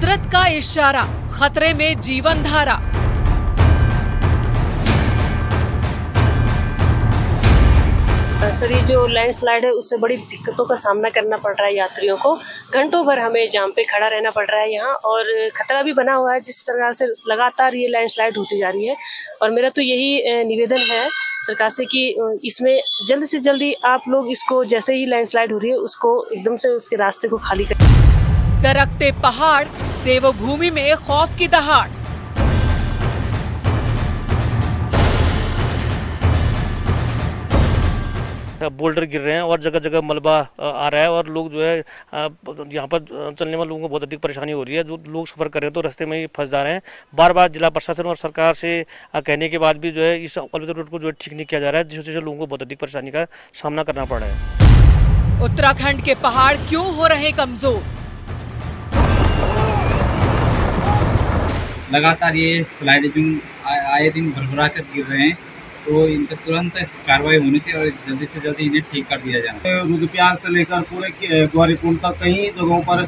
कुदरत का इशारा, खतरे में जीवन धारा। सर, ये जो लैंडस्लाइड है उससे बड़ी दिक्कतों का सामना करना पड़ रहा है यात्रियों को। घंटों भर हमें जाम पे खड़ा रहना पड़ रहा है यहाँ, और खतरा भी बना हुआ है जिस तरह से लगातार ये लैंडस्लाइड होती जा रही है। और मेरा तो यही निवेदन है सरकार से कि इसमें जल्द से जल्दी आप लोग इसको, जैसे ही लैंडस्लाइड हो रही है उसको एकदम से उसके रास्ते को खाली करें। दरकते पहाड़, देवभूमि में खौफ की दहाड़। बोल्डर गिर रहे हैं और जगह जगह मलबा आ रहा है और लोग जो है यहाँ पर चलने वाले लोगों को बहुत अधिक परेशानी हो रही है। जो लोग सफर कर रहे हैं तो रास्ते में ही फंस जा रहे हैं। बार बार जिला प्रशासन और सरकार से कहने के बाद भी जो है इस अलविदा रोड को जो है ठीक नहीं किया जा रहा है, जिससे लोगों को बहुत अधिक परेशानी का सामना करना पड़ रहा है। उत्तराखंड के पहाड़ क्यों हो रहे कमजोर? लगातार ये स्लाइडिंग आए दिन भरभरा कर गिर रहे हैं, तो इन पर तुरंत कार्रवाई होनी चाहिए और जल्दी से जल्दी इन्हें ठीक कर दिया जाए। रुद्रप्रयाग से लेकर पूरे गौरीकुंड तक कई जगहों पर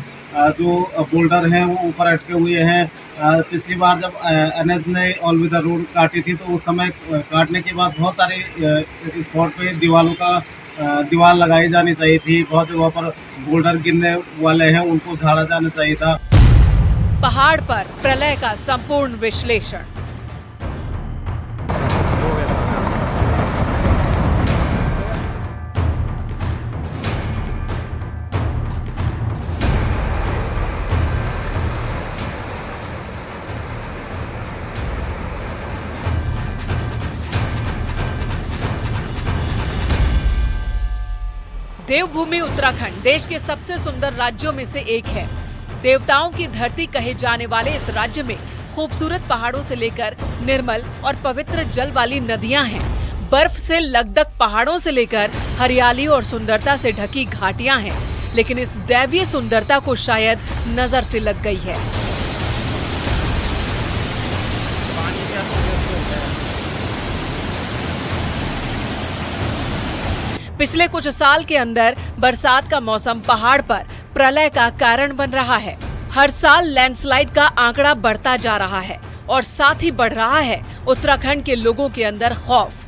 जो बोल्डर हैं वो ऊपर अटके हुए हैं। पिछली बार जब NH ने अलविदा रोड काटी थी तो उस समय काटने के बाद बहुत सारे स्पॉट पे दीवार लगाई जानी चाहिए थी। बहुत जगहों पर बोल्डर गिरने वाले हैं, उनको झाड़ा जाना चाहिए था। पहाड़ पर प्रलय का संपूर्ण विश्लेषण। देवभूमि उत्तराखंड देश के सबसे सुंदर राज्यों में से एक है। देवताओं की धरती कहे जाने वाले इस राज्य में खूबसूरत पहाड़ों से लेकर निर्मल और पवित्र जल वाली नदियां हैं। बर्फ से लकदक पहाड़ों से लेकर हरियाली और सुंदरता से ढकी घाटियां हैं। लेकिन इस दैवीय सुंदरता को शायद नजर से लग गई है। पिछले कुछ साल के अंदर बरसात का मौसम पहाड़ पर प्रलय का कारण बन रहा है। हर साल लैंडस्लाइड का आंकड़ा बढ़ता जा रहा है और साथ ही बढ़ रहा है उत्तराखंड के लोगों के अंदर खौफ।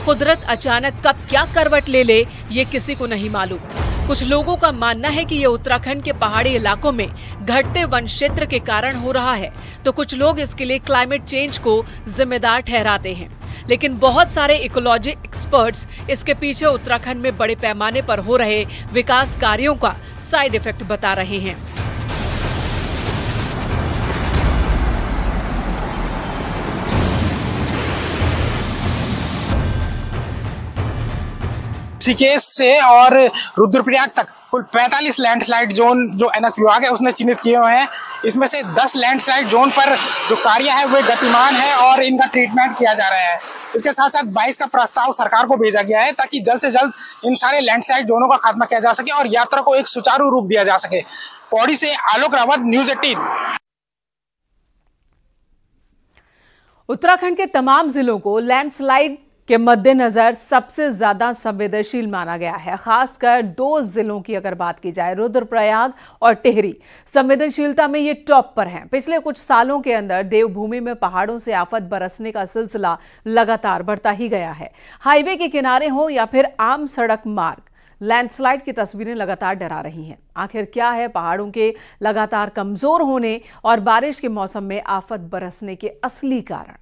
कुदरत अचानक कब क्या करवट ले ले ये किसी को नहीं मालूम। कुछ लोगों का मानना है कि ये उत्तराखंड के पहाड़ी इलाकों में घटते वन क्षेत्र के कारण हो रहा है, तो कुछ लोग इसके लिए क्लाइमेट चेंज को जिम्मेदार ठहराते हैं। लेकिन बहुत सारे इकोलॉजी एक्सपर्ट्स इसके पीछे उत्तराखंड में बड़े पैमाने पर हो रहे विकास कार्यों का साइड इफेक्ट बता रहे हैं। ऋषिकेश से और रुद्रप्रयाग तक कुल 45 लैंडस्लाइड जोन जो NH विभाग है उसने चिन्हित किए हुए हैं। इसमें से 10 लैंडस्लाइड जोन पर जो कार्य है वे गतिमान है और इनका ट्रीटमेंट किया जा रहा है। इसके साथ साथ 22 का प्रस्ताव सरकार को भेजा गया है ताकि जल्द से जल्द इन सारे लैंडस्लाइड जोनों का खात्मा किया जा सके और यात्रा को एक सुचारू रूप दिया जा सके। पौड़ी से आलोक रावत, न्यूज़ 18। उत्तराखंड के तमाम जिलों को लैंडस्लाइड के मद्देनजर सबसे ज्यादा संवेदनशील माना गया है। खासकर 2 जिलों की अगर बात की जाए, रुद्रप्रयाग और टिहरी, संवेदनशीलता में ये टॉप पर हैं। पिछले कुछ सालों के अंदर देवभूमि में पहाड़ों से आफत बरसने का सिलसिला लगातार बढ़ता ही गया है। हाईवे के किनारे हो या फिर आम सड़क मार्ग, लैंडस्लाइड की तस्वीरें लगातार डरा रही हैं। आखिर क्या है पहाड़ों के लगातार कमजोर होने और बारिश के मौसम में आफत बरसने के असली कारण?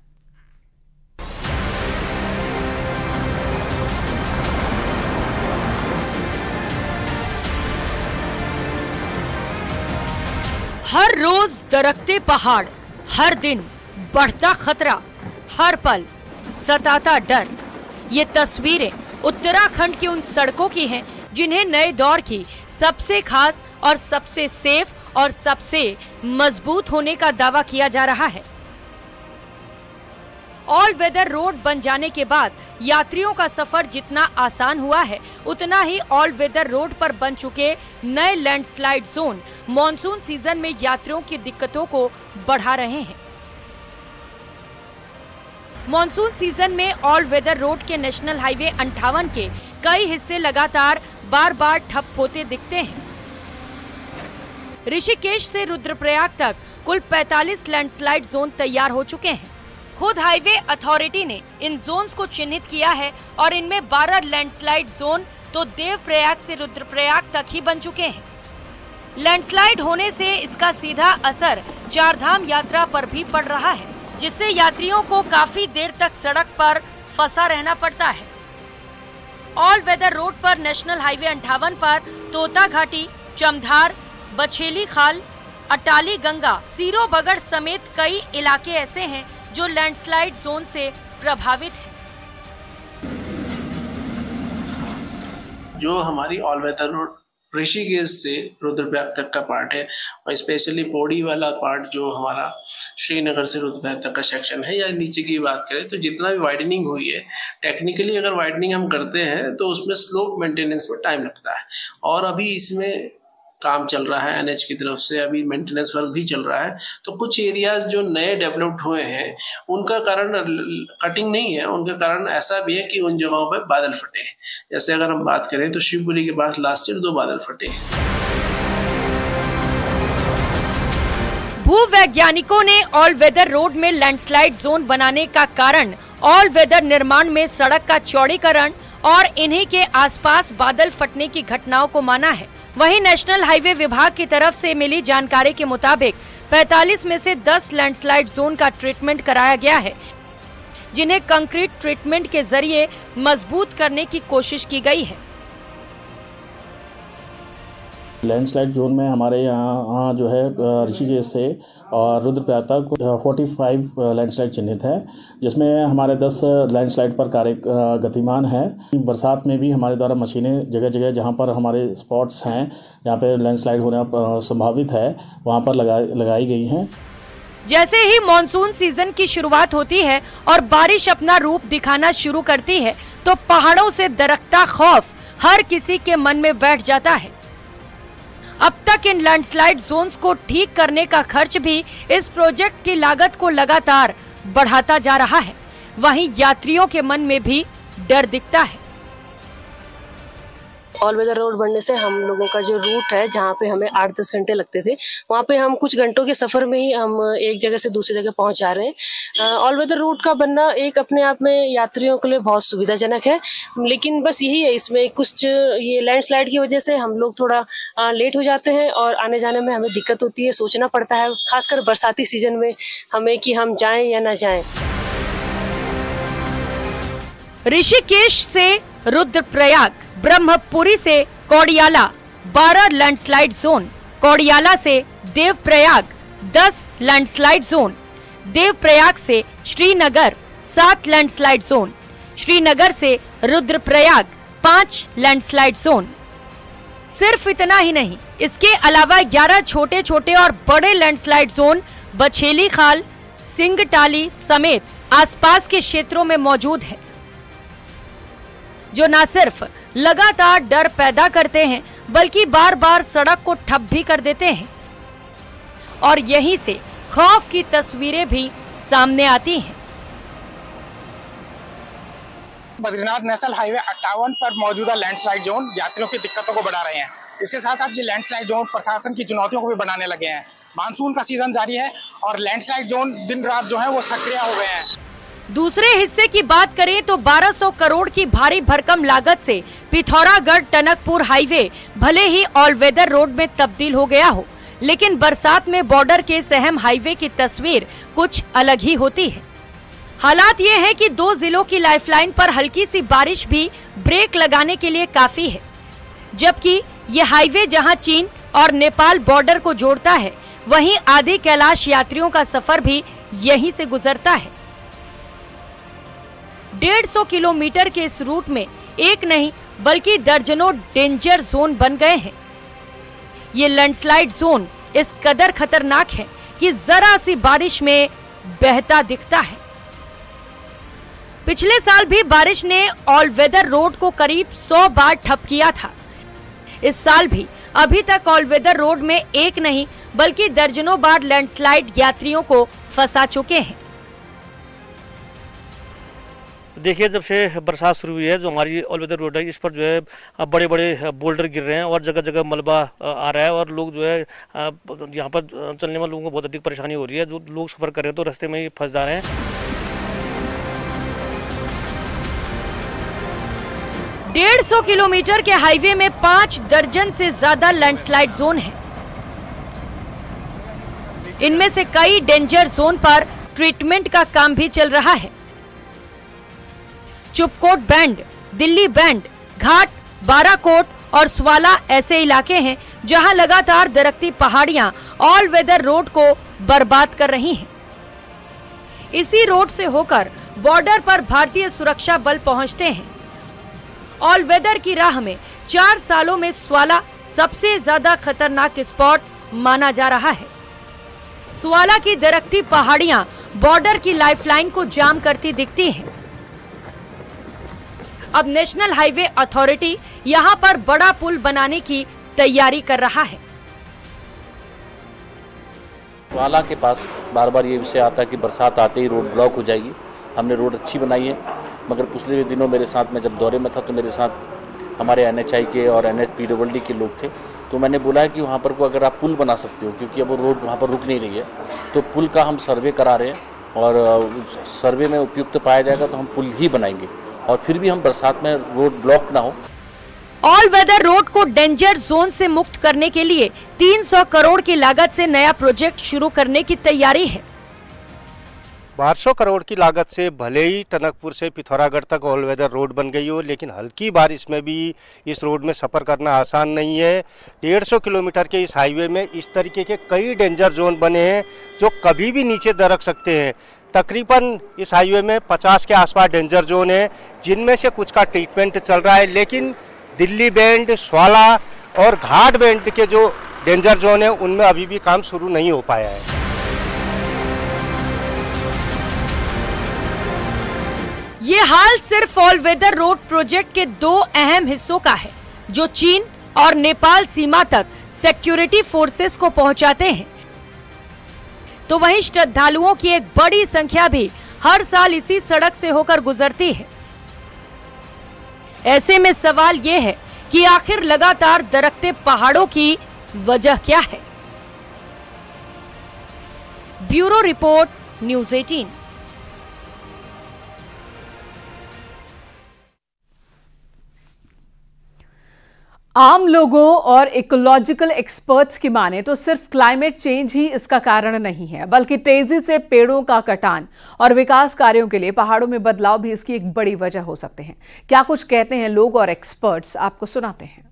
हर रोज दरकते पहाड़, हर दिन बढ़ता खतरा, हर पल सताता डर। ये तस्वीरें उत्तराखंड की उन सड़कों की हैं जिन्हें नए दौर की सबसे खास और सबसे सेफ और सबसे मजबूत होने का दावा किया जा रहा है। ऑल वेदर रोड बन जाने के बाद यात्रियों का सफर जितना आसान हुआ है, उतना ही ऑल वेदर रोड पर बन चुके नए लैंडस्लाइड जोन मॉनसून सीजन में यात्रियों की दिक्कतों को बढ़ा रहे हैं। मॉनसून सीजन में ऑल वेदर रोड के नेशनल हाईवे 58 के कई हिस्से लगातार बार बार ठप होते दिखते हैं। ऋषिकेश से रुद्रप्रयाग तक कुल 45 लैंडस्लाइड जोन तैयार हो चुके हैं। खुद हाईवे अथॉरिटी ने इन जोन्स को चिन्हित किया है और इनमें 12 लैंडस्लाइड जोन तो देवप्रयाग से रुद्रप्रयाग तक ही बन चुके हैं। लैंडस्लाइड होने से इसका सीधा असर चारधाम यात्रा पर भी पड़ रहा है, जिससे यात्रियों को काफी देर तक सड़क पर फंसा रहना पड़ता है। ऑल वेदर रोड पर नेशनल हाईवे 58 पर तोता घाटी, चमधार, बछेली खाल, अटाली गंगा, सीरो बगड़ समेत कई इलाके ऐसे हैं जो लैंडस्लाइड जोन से प्रभावित है। जो हमारी ऑल वेदर रोड ऋषिकेश से रुद्रप्रयाग तक का पार्ट है और स्पेशली पौड़ी वाला पार्ट जो हमारा श्रीनगर से रुद्रप्रयाग तक का सेक्शन है या नीचे की बात करें तो जितना भी वाइडनिंग हुई है, टेक्निकली अगर वाइडनिंग हम करते हैं तो उसमें स्लोप मेंटेनेंस में टाइम लगता है और अभी इसमें काम चल रहा है एनएच की तरफ से, अभी मेंटेनेंस वर्क भी चल रहा है। तो कुछ एरियाज जो नए डेवलप्ड हुए हैं उनका कारण कटिंग नहीं है, उनका कारण ऐसा भी है कि उन जगहों पर बादल फटे हैं। जैसे अगर हम बात करें तो शिवपुरी के पास लास्ट ईयर 2 बादल फटे हैं। भूवैज्ञानिकों ने ऑल वेदर रोड में लैंडस्लाइड जोन बनाने का कारण ऑल वेदर निर्माण में सड़क का चौड़ीकरण और इन्हीं के आसपास बादल फटने की घटनाओं को माना है। वहीं नेशनल हाईवे विभाग की तरफ से मिली जानकारी के मुताबिक 45 में से 10 लैंडस्लाइड जोन का ट्रीटमेंट कराया गया है, जिन्हें कंक्रीट ट्रीटमेंट के जरिए मजबूत करने की कोशिश की गई है। लैंडस्लाइड जोन में हमारे यहाँ जो है ऋषिकेश से और रुद्रप्रयाग तक 45 लैंडस्लाइड चिन्हित है, जिसमें हमारे 10 लैंडस्लाइड पर कार्य गतिमान है। बरसात में भी हमारे द्वारा मशीनें जगह जगह जहाँ पर हमारे स्पॉट्स हैं जहाँ पर लैंडस्लाइड होना संभावित है वहाँ पर लगाई गई हैं। जैसे ही मॉनसून सीजन की शुरुआत होती है और बारिश अपना रूप दिखाना शुरू करती है तो पहाड़ों से दरकता खौफ हर किसी के मन में बैठ जाता है। अब तक इन लैंडस्लाइड जोन्स को ठीक करने का खर्च भी इस प्रोजेक्ट की लागत को लगातार बढ़ाता जा रहा है। वहीं यात्रियों के मन में भी डर दिखता है। ऑल वेदर रोड बनने से हम लोगों का जो रूट है जहाँ पे हमें 8-10 घंटे लगते थे, वहाँ पे हम कुछ घंटों के सफर में ही हम एक जगह से दूसरी जगह पहुँच जा रहे हैं। ऑल वेदर रोड का बनना एक अपने आप में यात्रियों के लिए बहुत सुविधाजनक है, लेकिन बस यही है इसमें कुछ ये लैंडस्लाइड की वजह से हम लोग थोड़ा लेट हो जाते हैं और आने जाने में हमें दिक्कत होती है। सोचना पड़ता है खासकर बरसाती सीजन में हमें कि हम जाएं या ना जाएं। ऋषिकेश से रुद्रप्रयाग, ब्रह्मपुरी से कौड़ियाला 12 लैंडस्लाइड जोन, कौड़ियाला से देवप्रयाग 10 लैंडस्लाइड जोन, देवप्रयाग से श्रीनगर 7 लैंडस्लाइड जोन, श्रीनगर से रुद्रप्रयाग 5 लैंडस्लाइड जोन। सिर्फ इतना ही नहीं, इसके अलावा 11 छोटे छोटे और बड़े लैंडस्लाइड जोन बछेली खाल, सिंगटाली समेत आसपास के क्षेत्रों में मौजूद है, जो न सिर्फ लगातार डर पैदा करते हैं बल्कि बार बार सड़क को ठप भी कर देते हैं और यहीं से खौफ की तस्वीरें भी सामने आती हैं। बद्रीनाथ नेशनल हाईवे 58 पर मौजूदा लैंडस्लाइड जोन यात्रियों की दिक्कतों को बढ़ा रहे हैं। इसके साथ साथ ये लैंडस्लाइड जोन प्रशासन की चुनौतियों को भी बनाने लगे हैं। मानसून का सीजन जारी है और लैंडस्लाइड जोन दिन रात जो है वो सक्रिय हो गए हैं। दूसरे हिस्से की बात करें तो 1200 करोड़ की भारी भरकम लागत से पिथौरागढ़ टनकपुर हाईवे भले ही ऑल वेदर रोड में तब्दील हो गया हो, लेकिन बरसात में बॉर्डर के सहम हाईवे की तस्वीर कुछ अलग ही होती है। हालात ये है कि 2 जिलों की लाइफलाइन पर हल्की सी बारिश भी ब्रेक लगाने के लिए काफी है, जबकि ये हाईवे जहां चीन और नेपाल बॉर्डर को जोड़ता है, वहीं आदि कैलाश यात्रियों का सफर भी यहीं से गुजरता है। 150 किलोमीटर के इस रूट में एक नहीं बल्कि दर्जनों डेंजर जोन बन गए हैं। ये लैंडस्लाइड जोन इस कदर खतरनाक है कि जरा सी बारिश में बहता दिखता है। पिछले साल भी बारिश ने ऑल वेदर रोड को करीब 100 बार ठप किया था। इस साल भी अभी तक ऑल वेदर रोड में एक नहीं बल्कि दर्जनों बार लैंडस्लाइड यात्रियों को फंसा चुके हैं। देखिए, जब से बरसात शुरू हुई है, जो हमारी ऑल वेदर रोड है, इस पर जो है बड़े बड़े बोल्डर गिर रहे हैं और जगह जगह मलबा आ रहा है और लोग जो है यहाँ पर चलने में लोगों को बहुत अधिक परेशानी हो रही है। जो लोग सफर कर रहे हैं तो रास्ते में ही फंस जा रहे हैं। 150 किलोमीटर के हाईवे में 5 दर्जन से ज्यादा लैंडस्लाइड जोन हैं। इनमें से कई डेंजर जोन पर ट्रीटमेंट का काम भी चल रहा है। चुपकोट बैंड, दिल्ली बैंड, घाट, बाराकोट और स्वाला ऐसे इलाके हैं जहां लगातार दरकती पहाड़ियां ऑल वेदर रोड को बर्बाद कर रही हैं। इसी रोड से होकर बॉर्डर पर भारतीय सुरक्षा बल पहुंचते हैं। ऑल वेदर की राह में 4 सालों में स्वाला सबसे ज्यादा खतरनाक स्पॉट माना जा रहा है। स्वाला की दरकती पहाड़ियां बॉर्डर की लाइफलाइन को जाम करती दिखती हैं। अब नेशनल हाईवे अथॉरिटी यहां पर बड़ा पुल बनाने की तैयारी कर रहा है। स्वाला के पास बार बार ये विषय आता है कि बरसात आते ही रोड ब्लॉक हो जाएगी। हमने रोड अच्छी बनाई है, मगर पिछले दिनों मेरे साथ में जब दौरे में था तो मेरे साथ हमारे NHI के और NHPWD के लोग थे। तो मैंने बोला है कि वहाँ पर को अगर आप पुल बना सकते हो, क्योंकि अब वो रोड वहाँ पर रुक नहीं रही है, तो पुल का हम सर्वे करा रहे हैं और सर्वे में उपयुक्त पाया जाएगा तो हम पुल ही बनाएंगे और फिर भी हम बरसात में रोड ब्लॉक ना हो। ऑल वेदर रोड को डेंजर जोन से मुक्त करने के लिए 300 करोड़ की लागत से नया प्रोजेक्ट शुरू करने की तैयारी है। 1200 करोड़ की लागत से भले ही टनकपुर से पिथौरागढ़ तक ऑल वेदर रोड बन गई हो, लेकिन हल्की बारिश में भी इस रोड में सफ़र करना आसान नहीं है। 150 किलोमीटर के इस हाईवे में इस तरीके के कई डेंजर जोन बने हैं जो कभी भी नीचे दरक सकते हैं। तकरीबन इस हाईवे में 50 के आसपास डेंजर जोन है, जिनमें से कुछ का ट्रीटमेंट चल रहा है, लेकिन दिल्ली बैंड, स्वाला और घाट बैंड के जो डेंजर जोन है उनमें अभी भी काम शुरू नहीं हो पाया है। ये हाल सिर्फ ऑल वेदर रोड प्रोजेक्ट के 2 अहम हिस्सों का है, जो चीन और नेपाल सीमा तक सिक्योरिटी फोर्सेस को पहुंचाते हैं। तो वहीं श्रद्धालुओं की एक बड़ी संख्या भी हर साल इसी सड़क से होकर गुजरती है। ऐसे में सवाल ये है कि आखिर लगातार दरकते पहाड़ों की वजह क्या है। Bureau report, news 18। आम लोगों और इकोलॉजिकल एक्सपर्ट्स की माने तो सिर्फ क्लाइमेट चेंज ही इसका कारण नहीं है, बल्कि तेजी से पेड़ों का कटान और विकास कार्यों के लिए पहाड़ों में बदलाव भी इसकी एक बड़ी वजह हो सकते हैं। क्या कुछ कहते हैं लोग और एक्सपर्ट्स, आपको सुनाते हैं।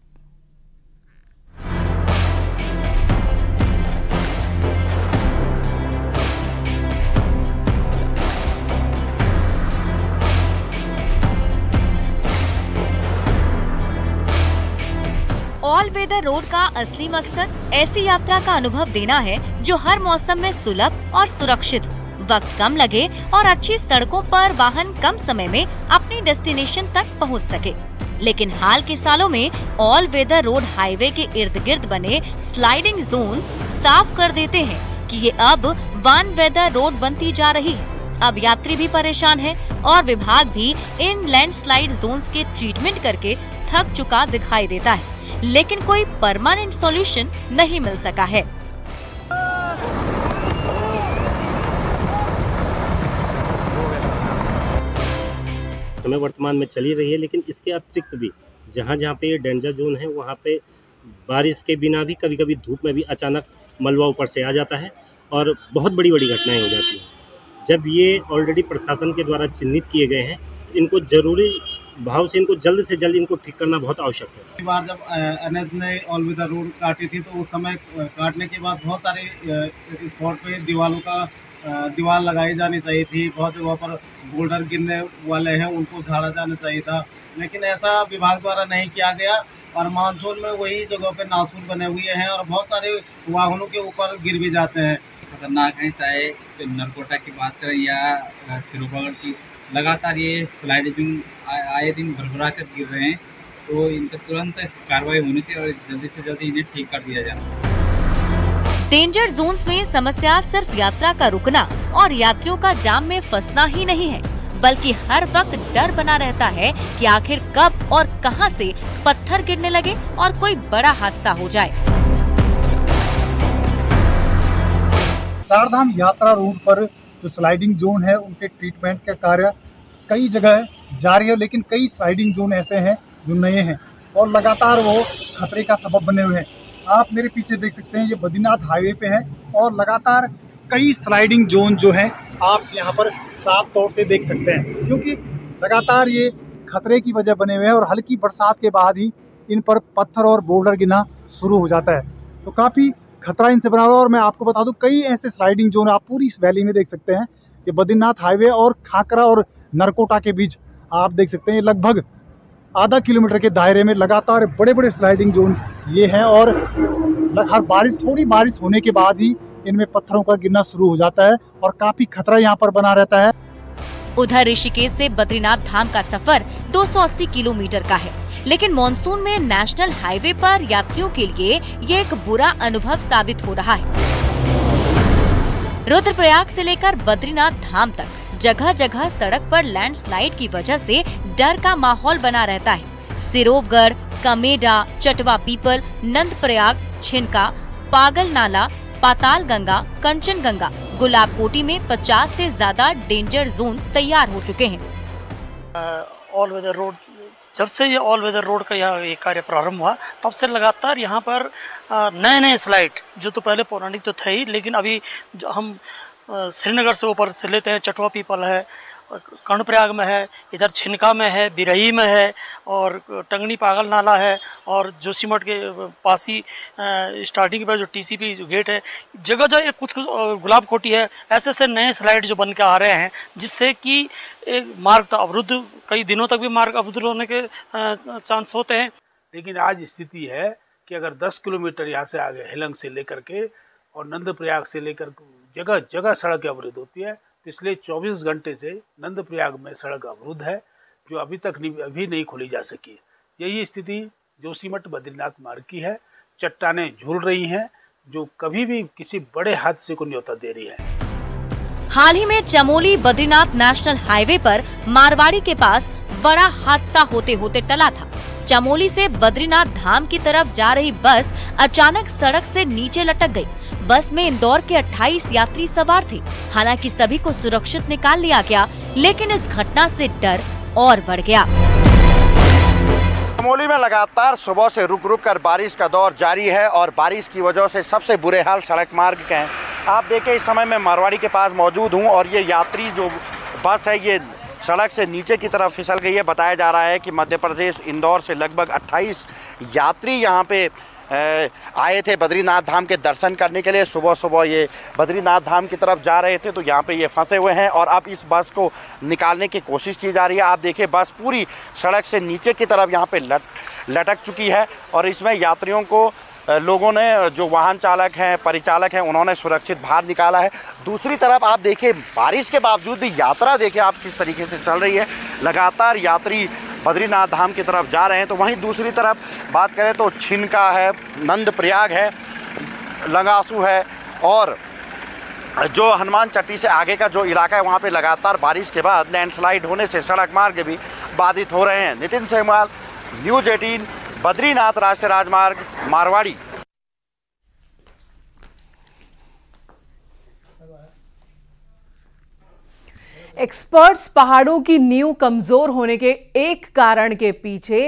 ऑल वेदर रोड का असली मकसद ऐसी यात्रा का अनुभव देना है जो हर मौसम में सुलभ और सुरक्षित, वक्त कम लगे और अच्छी सड़कों पर वाहन कम समय में अपनी डेस्टिनेशन तक पहुंच सके। लेकिन हाल के सालों में ऑल वेदर रोड हाईवे के इर्द गिर्द बने स्लाइडिंग जोन्स साफ कर देते हैं कि ये अब वन वेदर रोड बनती जा रही है। अब यात्री भी परेशान है और विभाग भी इन लैंडस्लाइड जोन्स के ट्रीटमेंट करके थक चुका दिखाई देता है, लेकिन कोई परमानेंट सॉल्यूशन नहीं मिल सका है। समय वर्तमान में चली रही है, लेकिन इसके अतिरिक्त भी जहाँ जहाँ पे ये डेंजर जोन है वहाँ पे बारिश के बिना भी कभी कभी धूप में भी अचानक मलबा ऊपर से आ जाता है और बहुत बड़ी बड़ी घटनाएं हो जाती हैं। जब ये ऑलरेडी प्रशासन के द्वारा चिन्हित किए गए हैं, इनको जरूरी भाव से इनको जल्द से जल्द इनको ठीक करना बहुत आवश्यक है। एक बार जब NH ने ऑल वेदर रोड काटी थी तो उस समय काटने के बाद बहुत सारे स्पॉट पे दीवार लगाई जानी चाहिए थी। बहुत जगह पर बोल्डर गिरने वाले हैं, उनको झाड़ा जाना चाहिए था, लेकिन ऐसा विभाग द्वारा नहीं किया गया और मानसून में वही जगह पे नासूर बने हुए हैं और बहुत सारे वाहनों के ऊपर गिर भी जाते हैं। खतरनाक है, चाहे नरकोटा की बात करें या सिरोगढ़ की लगातार ये स्लाइडिंग आए दिन भरभरा कर गिर रहे हैं, तो इन पर तुरंत कार्रवाई होनी चाहिए और जल्दी से जल्दी इन्हें ठीक कर दिया जाए। डेंजर जोन्स में समस्या सिर्फ यात्रा का रुकना और यात्रियों का जाम में फंसना ही नहीं है, बल्कि हर वक्त डर बना रहता है कि आखिर कब और कहां से पत्थर गिरने लगे और कोई बड़ा हादसा हो जाए। चारधाम यात्रा रूट पर जो स्लाइडिंग जोन है उनके ट्रीटमेंट का कार्य कई जगह जारी है, लेकिन कई स्लाइडिंग जोन ऐसे हैं जो नए हैं और लगातार वो खतरे का सबब बने हुए हैं। आप मेरे पीछे देख सकते हैं, ये बद्रीनाथ हाईवे पे है और लगातार कई स्लाइडिंग जोन जो हैं आप यहाँ पर साफ तौर से देख सकते हैं, क्योंकि लगातार ये खतरे की वजह बने हुए हैं और हल्की बरसात के बाद ही इन पर पत्थर और बोल्डर गिरना शुरू हो जाता है, तो काफ़ी खतरा इनसे बना हुआ है। और मैं आपको बता दूं, कई ऐसे स्लाइडिंग जोन आप पूरी इस वैली में देख सकते हैं। ये बद्रीनाथ हाईवे और खाकरा और नरकोटा के बीच आप देख सकते हैं, ये लगभग आधा किलोमीटर के दायरे में लगातार बड़े बड़े स्लाइडिंग जोन ये हैं और हर थोड़ी बारिश होने के बाद ही इनमें पत्थरों का गिरना शुरू हो जाता है और काफी खतरा यहाँ पर बना रहता है। उधर ऋषिकेश से बद्रीनाथ धाम का सफर 280 किलोमीटर का है, लेकिन मॉनसून में नेशनल हाईवे पर यात्रियों के लिए ये एक बुरा अनुभव साबित हो रहा है। रुद्रप्रयाग से लेकर बद्रीनाथ धाम तक जगह जगह सड़क पर लैंडस्लाइड की वजह से डर का माहौल बना रहता है। सिरोपगढ़, कमेडा, चटवा पीपल, नंदप्रयाग, छिनका, पागल नाला, पाताल गंगा, कंचन गंगा, गुलाब कोटी में 50 से ज्यादा डेंजर जोन तैयार हो चुके हैं। ऑल वेदर रोड, जब से ये ऑल वेदर रोड का यहाँ ये कार्य प्रारंभ हुआ तब से लगातार यहाँ पर नए नए स्लाइड, जो तो पहले पौराणिक तो थे ही, लेकिन अभी जो हम श्रीनगर से ऊपर से लेते हैं, चटवा पीपल है, कर्णप्रयाग में है, इधर छिनका में है, बिरही में है और टंगनी पागल नाला है और जोशीमठ के पास ही स्टार्टिंग पर जो टीसीपी जो गेट है, जगह जगह कुछ गुलाब कोटी है, ऐसे नए स्लाइड जो बन के आ रहे हैं, जिससे कि एक मार्ग तो अवरुद्ध, कई दिनों तक भी मार्ग अवरुद्ध होने के चांस होते हैं। लेकिन आज स्थिति है कि अगर 10 किलोमीटर यहाँ से आगे हेलंग से लेकर के और नंदप्रयाग से लेकर जगह जगह सड़क अवरुद्ध होती है। पिछले 24 घंटे से नंदप्रयाग में सड़क अवरुद्ध है, जो अभी तक अभी नहीं खोली जा सकी। यही स्थिति जोशीमठ बद्रीनाथ मार्ग की है। चट्टानें झूल रही हैं, जो कभी भी किसी बड़े हादसे को न्योता दे रही है। हाल ही में चमोली बद्रीनाथ नेशनल हाईवे पर मारवाड़ी के पास बड़ा हादसा होते होते टला था। चमोली से बद्रीनाथ धाम की तरफ जा रही बस अचानक सड़क से नीचे लटक गई। बस में इंदौर के 28 यात्री सवार थे। हालांकि सभी को सुरक्षित निकाल लिया गया, लेकिन इस घटना से डर और बढ़ गया। चमोली में लगातार सुबह से रुक रुक कर बारिश का दौर जारी है और बारिश की वजह से सबसे बुरे हाल सड़क मार्ग के हैं। आप देखें, इस समय मैं मारवाड़ी के पास मौजूद हूँ और ये यात्री जो बस है ये सड़क से नीचे की तरफ फिसल गई है। बताया जा रहा है कि मध्य प्रदेश इंदौर से लगभग 28 यात्री यहाँ पे आए थे बद्रीनाथ धाम के दर्शन करने के लिए। सुबह सुबह ये बद्रीनाथ धाम की तरफ जा रहे थे, तो यहाँ पे ये फंसे हुए हैं और अब इस बस को निकालने की कोशिश की जा रही है। आप देखिए, बस पूरी सड़क से नीचे की तरफ यहाँ पे लटक चुकी है और इसमें यात्रियों को लोगों ने, जो वाहन चालक हैं, परिचालक हैं, उन्होंने सुरक्षित बाहर निकाला है। दूसरी तरफ आप देखिए, बारिश के बावजूद भी यात्रा देखिए आप किस तरीके से चल रही है। लगातार यात्री बद्रीनाथ धाम की तरफ जा रहे हैं। तो वहीं दूसरी तरफ बात करें तो छिनका है, नंदप्रयाग है, लंगासू है और जो हनुमान चट्टी से आगे का जो इलाका है वहाँ पे लगातार बारिश के बाद लैंडस्लाइड होने से सड़क मार्ग भी बाधित हो रहे हैं। नितिन सेमवाल, न्यूज़ 18, बद्रीनाथ राष्ट्रीय राजमार्ग, मारवाड़ी। एक्सपर्ट्स पहाड़ों की नींव कमजोर होने के एक कारण के पीछे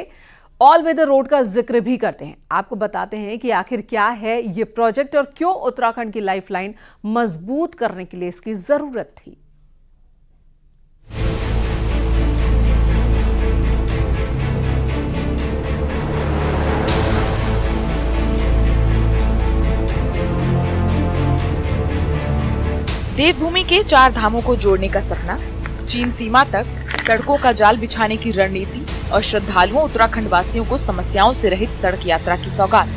ऑल वेदर रोड का जिक्र भी करते हैं। आपको बताते हैं कि आखिर क्या है ये प्रोजेक्ट और क्यों उत्तराखंड की लाइफलाइन मजबूत करने के लिए इसकी जरूरत थी। देवभूमि के 4 धामों को जोड़ने का सपना, चीन सीमा तक सड़कों का जाल बिछाने की रणनीति और श्रद्धालुओं उत्तराखंड वासियों को समस्याओं से रहित सड़क यात्रा की सौगात।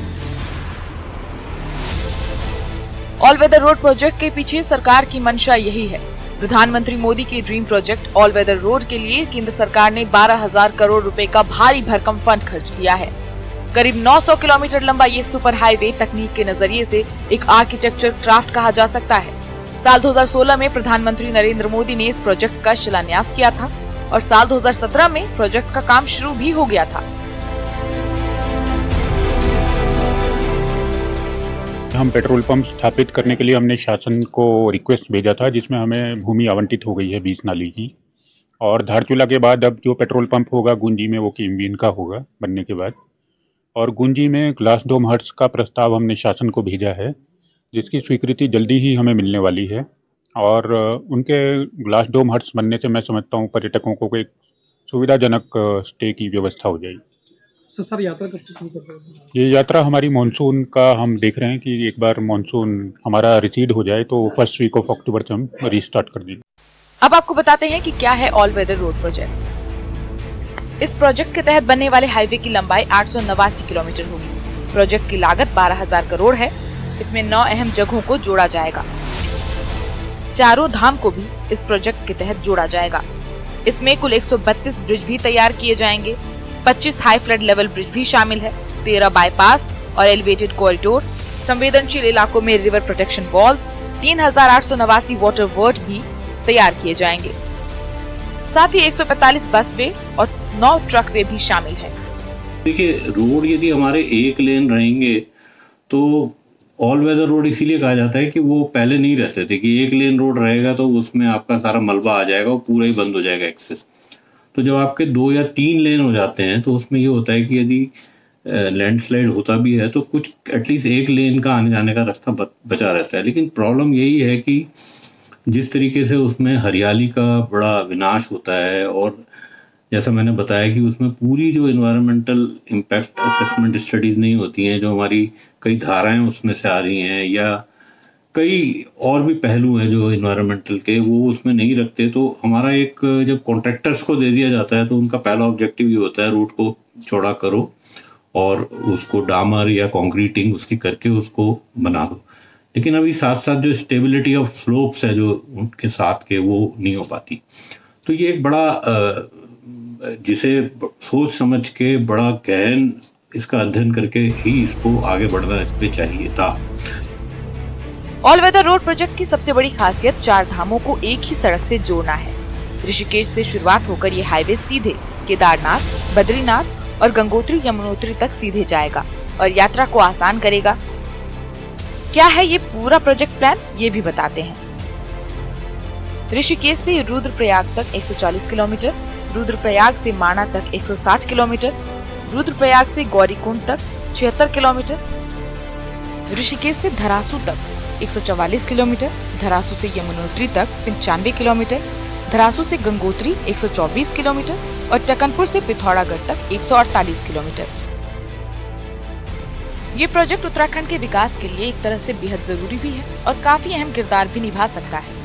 ऑल वेदर रोड प्रोजेक्ट के पीछे सरकार की मंशा यही है प्रधानमंत्री मोदी के dream project all weather road के लिए केंद्र सरकार ने 12,000 करोड़ रुपए का भारी भरकम फंड खर्च किया है। करीब 900 किलोमीटर लंबा ये सुपर हाईवे तकनीक के नजरिए से एक आर्किटेक्चर क्राफ्ट कहा जा सकता है। साल 2016 में प्रधानमंत्री नरेंद्र मोदी ने इस प्रोजेक्ट का शिलान्यास किया था और साल 2017 में प्रोजेक्ट का काम शुरू भी हो गया था। हम पेट्रोल पंप स्थापित करने के लिए हमने शासन को रिक्वेस्ट भेजा था, जिसमें हमें भूमि आवंटित हो गई है 20 नाली की। और धारचूला के बाद अब जो पेट्रोल पंप होगा गुंजी में वो किमवीन का होगा बनने के बाद। और गुंजी में ग्लास डोम हट्स का प्रस्ताव हमने शासन को भेजा है, जिसकी स्वीकृति जल्दी ही हमें मिलने वाली है। और उनके ग्लास डोम हट्स बनने से मैं समझता हूँ पर्यटकों को एक सुविधाजनक स्टे की व्यवस्था हो जाएगी। तो सर यात्रा कब शुरू कर रहे हैं? ये यात्रा हमारी मानसून का हम देख रहे हैं कि एक बार मानसून हमारा रिसीड हो जाए तो फर्स्ट वीक ऑफ अक्टूबर से हम रीस्टार्ट कर देंगे। अब आपको बताते हैं कि क्या है ऑल वेदर रोड प्रोजेक्ट। इस प्रोजेक्ट के तहत बनने वाले हाईवे की लंबाई 889 किलोमीटर होगी। प्रोजेक्ट की लागत 12,000 करोड़ है। इसमें 9 अहम जगहों को जोड़ा जाएगा। चारों धाम को भी इस प्रोजेक्ट के तहत जोड़ा जाएगा। इसमें कुल 132 ब्रिज भी तैयार किए जाएंगे। 25 हाई फ्लड लेवल ब्रिज भी शामिल है। 13 बाईपास और एलिवेटेड कॉरिडोर, संवेदनशील इलाकों में river protection walls, 3,889 water word भी तैयार किए जाएंगे। साथ ही 145 बस वे और 9 ट्रक वे भी शामिल है। देखिए, रोड यदि हमारे एक लेन रहेंगे तो ऑल वेदर रोड इसीलिए कहा जाता है कि वो पहले नहीं रहते थे कि एक लेन रोड रहेगा तो उसमें आपका सारा मलबा आ जाएगा और पूरा ही बंद हो जाएगा एक्सेस। तो जब आपके 2 या 3 लेन हो जाते हैं तो उसमें ये होता है कि यदि लैंडस्लाइड होता भी है तो कुछ एटलीस्ट एक लेन का आने जाने का रास्ता बचा रहता है। लेकिन प्रॉब्लम यही है कि जिस तरीके से उसमें हरियाली का बड़ा विनाश होता है और जैसा मैंने बताया कि उसमें पूरी जो इन्वायरमेंटल इम्पैक्ट असेसमेंट स्टडीज़ नहीं होती हैं, जो हमारी कई धाराएं उसमें से आ रही हैं या कई और भी पहलू हैं जो इन्वायरमेंटल के, वो उसमें नहीं रखते। तो हमारा एक जब कॉन्ट्रैक्टर्स को दे दिया जाता है तो उनका पहला ऑब्जेक्टिव ये होता है रोड को चौड़ा करो और उसको डामर या कंक्रीटिंग उसकी करके उसको बना दो। लेकिन अभी साथ साथ जो स्टेबिलिटी ऑफ स्लोप्स है जो उनके साथ के वो नहीं हो पाती। तो ये एक बड़ा जिसे सोच समझ के बड़ा गहन इसका अध्ययन करके ही इसको आगे बढ़ना इस पे चाहिए था। ऑल वेदर रोड प्रोजेक्ट की सबसे बड़ी खासियत 4 धामों को एक ही सड़क से जोड़ना है। ऋषिकेश से शुरुआत होकर ये हाईवे सीधे केदारनाथ, बद्रीनाथ और गंगोत्री यमुनोत्री तक सीधे जाएगा और यात्रा को आसान करेगा। क्या है ये पूरा प्रोजेक्ट प्लान, ये भी बताते हैं। ऋषिकेश से रुद्रप्रयाग तक 140 किलोमीटर, रुद्रप्रयाग से माणा तक 160 किलोमीटर, रुद्रप्रयाग से गौरीकुंड तक 76 किलोमीटर, ऋषिकेश से धरासू तक 144 किलोमीटर, धरासू से यमुनोत्री तक 95 किलोमीटर, धरासू से गंगोत्री 124 किलोमीटर और टकनपुर से पिथौरागढ़ तक 148 किलोमीटर। ये प्रोजेक्ट उत्तराखंड के विकास के लिए एक तरह से बेहद जरूरी भी है और काफी अहम किरदार भी निभा सकता है।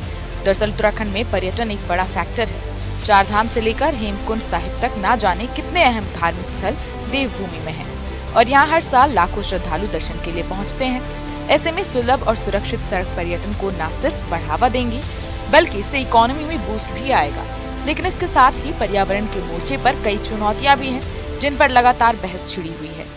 दरअसल उत्तराखंड में पर्यटन एक बड़ा फैक्टर है। 4 धाम से लेकर हेमकुंड साहिब तक ना जाने कितने अहम धार्मिक स्थल देवभूमि में हैं और यहाँ हर साल लाखों श्रद्धालु दर्शन के लिए पहुँचते हैं। ऐसे में सुलभ और सुरक्षित सड़क पर्यटन को न सिर्फ बढ़ावा देंगी बल्कि इससे इकोनॉमी में बूस्ट भी आएगा। लेकिन इसके साथ ही पर्यावरण के मोर्चे पर कई चुनौतियां भी हैं जिन पर लगातार बहस छिड़ी हुई है।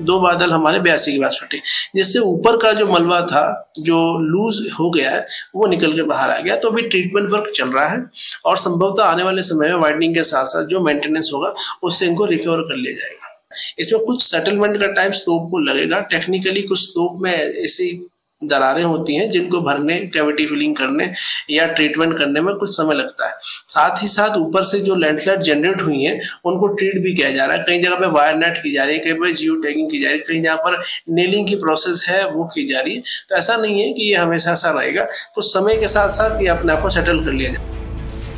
2 बादल हमारे 82 के पास फटे, जिससे ऊपर का जो मलबा था जो लूज हो गया है वो निकल के बाहर आ गया। तो अभी ट्रीटमेंट वर्क चल रहा है और संभवतः आने वाले समय में वाइडनिंग के साथ साथ जो मेंटेनेंस होगा उससे इनको रिकवर कर लिया जाएगा। इसमें कुछ सेटलमेंट का टाइम स्तूप को लगेगा। टेक्निकली कुछ स्तूप में ऐसी दरारें होती हैं जिनको भरने, कैविटी फिलिंग करने या ट्रीटमेंट करने में कुछ समय लगता है। साथ ही साथ ऊपर से जो लैंडस्लाइड जनरेट हुई हैं उनको ट्रीट भी किया जा रहा है। कई जगह पे वायर नेट की जा रही है, कहीं पे जियो टैगिंग की जा रही है, कहीं जहाँ पर नेलिंग की प्रोसेस है वो की जा रही है। तो ऐसा नहीं है कि ये हमेशा ऐसा रहेगा, कुछ समय के साथ साथ ये अपने आप को सेटल कर लिया जाए।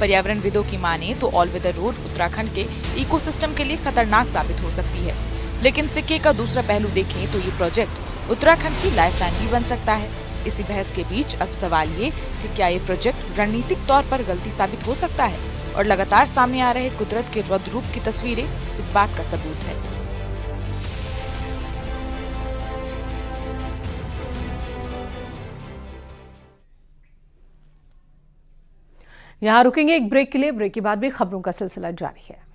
पर्यावरणविदों की माने तो ऑल वेदर रोड उत्तराखंड के इकोसिस्टम के लिए खतरनाक साबित हो सकती है। लेकिन सिक्के का दूसरा पहलू देखें तो ये प्रोजेक्ट उत्तराखंड की लाइफलाइन भी बन सकता है। इसी बहस के बीच अब सवाल ये कि क्या ये प्रोजेक्ट रणनीतिक तौर पर गलती साबित हो सकता है, और लगातार सामने आ रहे कुदरत के रौद्र रूप की तस्वीरें इस बात का सबूत है। यहाँ रुकेंगे एक ब्रेक के लिए। ब्रेक के बाद भी खबरों का सिलसिला जारी है।